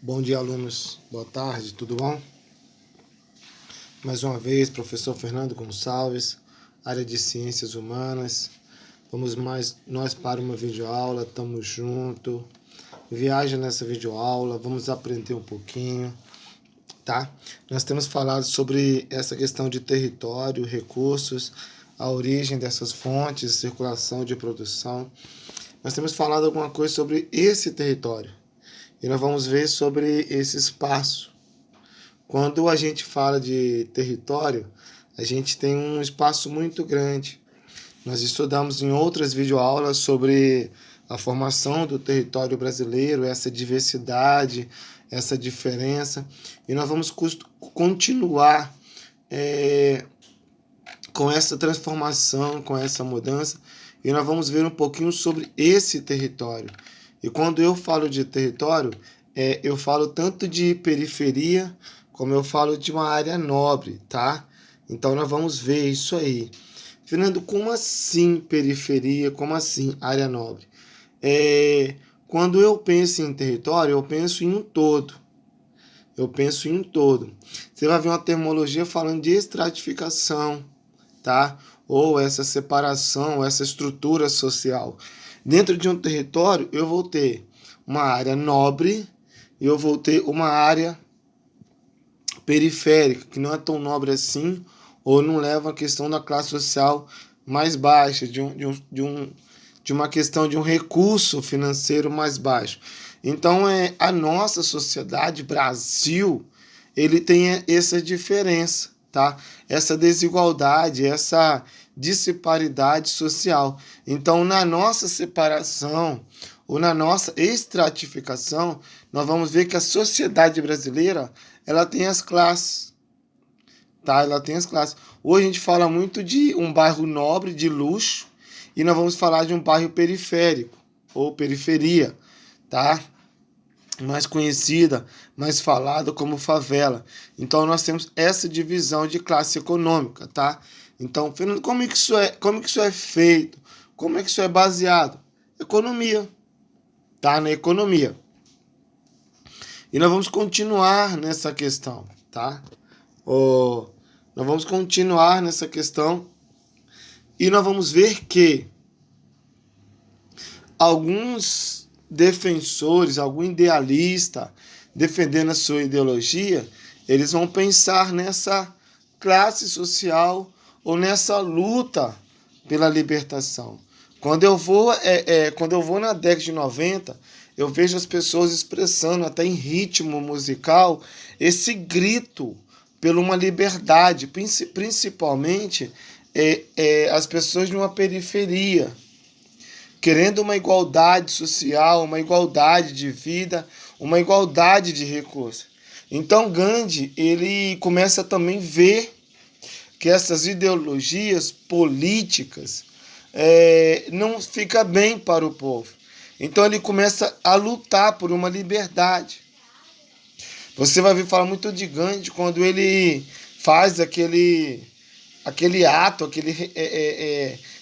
Bom dia, alunos. Boa tarde, tudo bom? Mais uma vez, professor Fernando Gonçalves, área de Ciências Humanas. Vamos mais nós para uma videoaula, estamos juntos. Viaja nessa videoaula, vamos aprender um pouquinho, tá? Nós temos falado sobre essa questão de território, recursos, a origem dessas fontes, circulação de produção. Nós temos falado alguma coisa sobre esse território. E nós vamos ver sobre esse espaço. Quando a gente fala de território, a gente tem um espaço muito grande. Nós estudamos em outras videoaulas sobre a formação do território brasileiro, essa diversidade, essa diferença. E nós vamos continuar com essa transformação, com essa mudança. E nós vamos ver um pouquinho sobre esse território. E quando eu falo de território, eu falo tanto de periferia, como eu falo de uma área nobre, tá? Então nós vamos ver isso aí. Fernando, como assim periferia? Como assim área nobre? Quando eu penso em território, eu penso em um todo. Você vai ver uma terminologia falando de estratificação, tá? Ou essa separação, essa estrutura social. Dentro de um território, eu vou ter uma área nobre e eu vou ter uma área periférica, que não é tão nobre assim, ou não leva a questão da classe social mais baixa, de uma questão de um recurso financeiro mais baixo. Então, a nossa sociedade, Brasil, ele tem essa diferença, tá? Essa desigualdade, essa disparidade social. Então, na nossa separação ou na nossa estratificação, nós vamos ver que a sociedade brasileira, ela tem as classes, tá? Ela tem as classes. Hoje a gente fala muito de um bairro nobre, de luxo, e nós vamos falar de um bairro periférico, ou periferia, tá? Mais conhecida, mais falada como favela. Então nós temos essa divisão de classe econômica, tá? Então, Fernando, como que isso é feito? Como é que isso é baseado? Economia, tá? Na economia. E nós vamos continuar nessa questão, tá? Nós vamos continuar nessa questão e nós vamos ver que alguns defensores, algum idealista defendendo a sua ideologia, eles vão pensar nessa classe social ou nessa luta pela libertação. Quando eu vou na década de 90, eu vejo as pessoas expressando até em ritmo musical esse grito por uma liberdade, principalmente as pessoas de uma periferia, querendo uma igualdade social, uma igualdade de vida, uma igualdade de recursos. Então Gandhi, ele começa também a ver que essas ideologias políticas não ficam bem para o povo. Então ele começa a lutar por uma liberdade. Você vai ver falar muito de Gandhi quando ele faz aquele ato,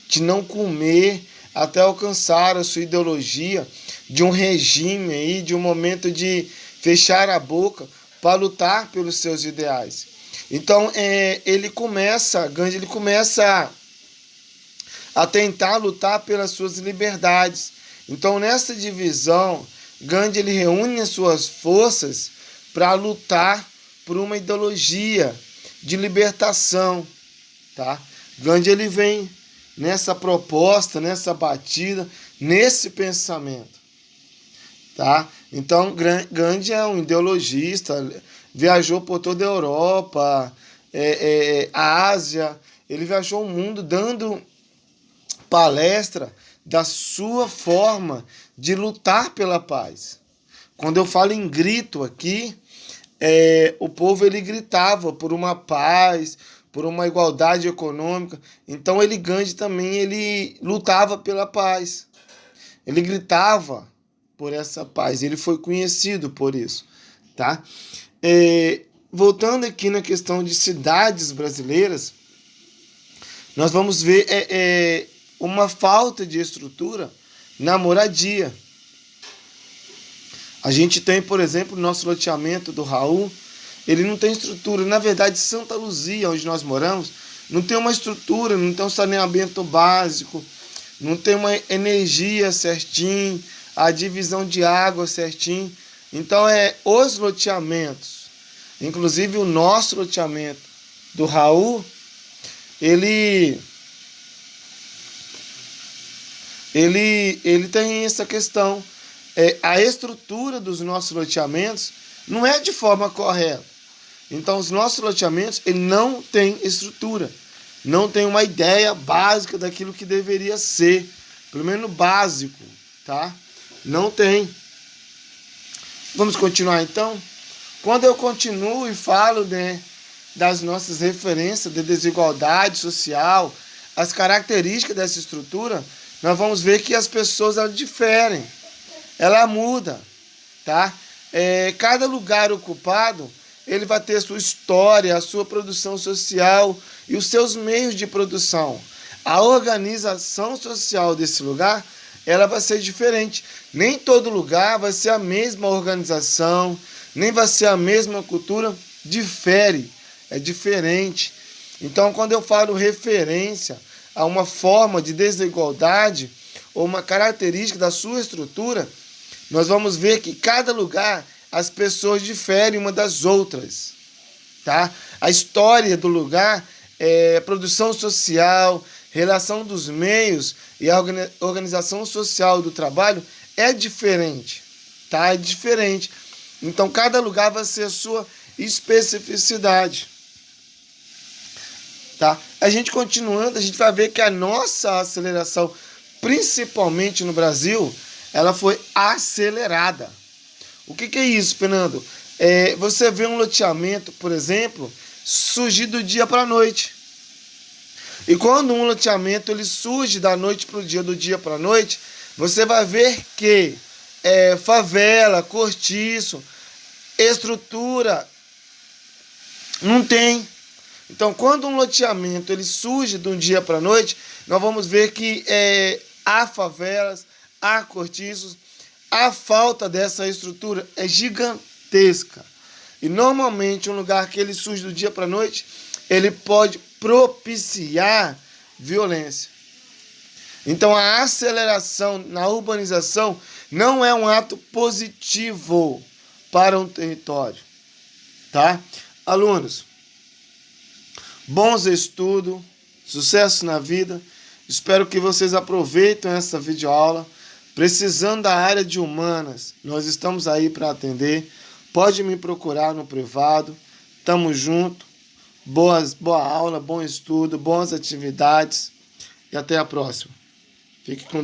de não comer até alcançar a sua ideologia de um regime aí, de um momento de fechar a boca para lutar pelos seus ideais. Então Gandhi começa a tentar lutar pelas suas liberdades. Então nessa divisão, Gandhi ele reúne as suas forças para lutar por uma ideologia de libertação, tá? Gandhi ele vem nessa proposta, nessa batida, nesse pensamento, tá? Então Gandhi é um ideologista, viajou por toda a Europa, a Ásia, ele viajou o mundo dando palestra da sua forma de lutar pela paz. Quando eu falo em grito aqui, o povo ele gritava por uma paz, por uma igualdade econômica. Então Gandhi também ele lutava pela paz. Ele gritava por essa paz. Ele foi conhecido por isso, tá? Voltando aqui na questão de cidades brasileiras, nós vamos ver uma falta de estrutura na moradia. A gente tem, por exemplo, o nosso loteamento do Raul, ele não tem estrutura. Na verdade, Santa Luzia, onde nós moramos, não tem uma estrutura, não tem um saneamento básico, não tem uma energia certinho, a divisão de água certinho. Então, os loteamentos, inclusive o nosso loteamento do Raul, ele tem essa questão. A estrutura dos nossos loteamentos não é de forma correta. Então, os nossos loteamentos, ele não tem estrutura, não tem uma ideia básica daquilo que deveria ser, pelo menos básico, tá? Não tem. Vamos continuar então? Quando eu continuo e falo, né, das nossas referências de desigualdade social, as características dessa estrutura, nós vamos ver que as pessoas elas diferem, ela muda, tá? Cada lugar ocupado, ele vai ter a sua história, a sua produção social e os seus meios de produção. A organização social desse lugar, ela vai ser diferente. Nem todo lugar vai ser a mesma organização, nem vai ser a mesma cultura, difere, é diferente. Então, quando eu falo referência a uma forma de desigualdade ou uma característica da sua estrutura, nós vamos ver que cada lugar as pessoas diferem uma das outras, tá? A história do lugar, produção social, relação dos meios e a organização social do trabalho é diferente, tá? É diferente. Então, cada lugar vai ser a sua especificidade, tá? A gente continuando, a gente vai ver que a nossa aceleração, principalmente no Brasil, ela foi acelerada. O que é isso, Fernando? Você vê um loteamento, por exemplo, surgir do dia para a noite. E quando um loteamento ele surge da noite para o dia, do dia para a noite, você vai ver que favela, cortiço, estrutura, não tem. Então, quando um loteamento ele surge de um dia para a noite, nós vamos ver que há favelas, há cortiços, a falta dessa estrutura é gigantesca. E normalmente um lugar que ele surge do dia para a noite, ele pode propiciar violência. Então a aceleração na urbanização não é um ato positivo para um território, tá? Alunos, bons estudos, sucesso na vida. Espero que vocês aproveitem essa videoaula. Precisando da área de humanas, nós estamos aí para atender. Pode me procurar no privado. Tamo junto. Boa aula, bom estudo, boas atividades. E até a próxima. Fique com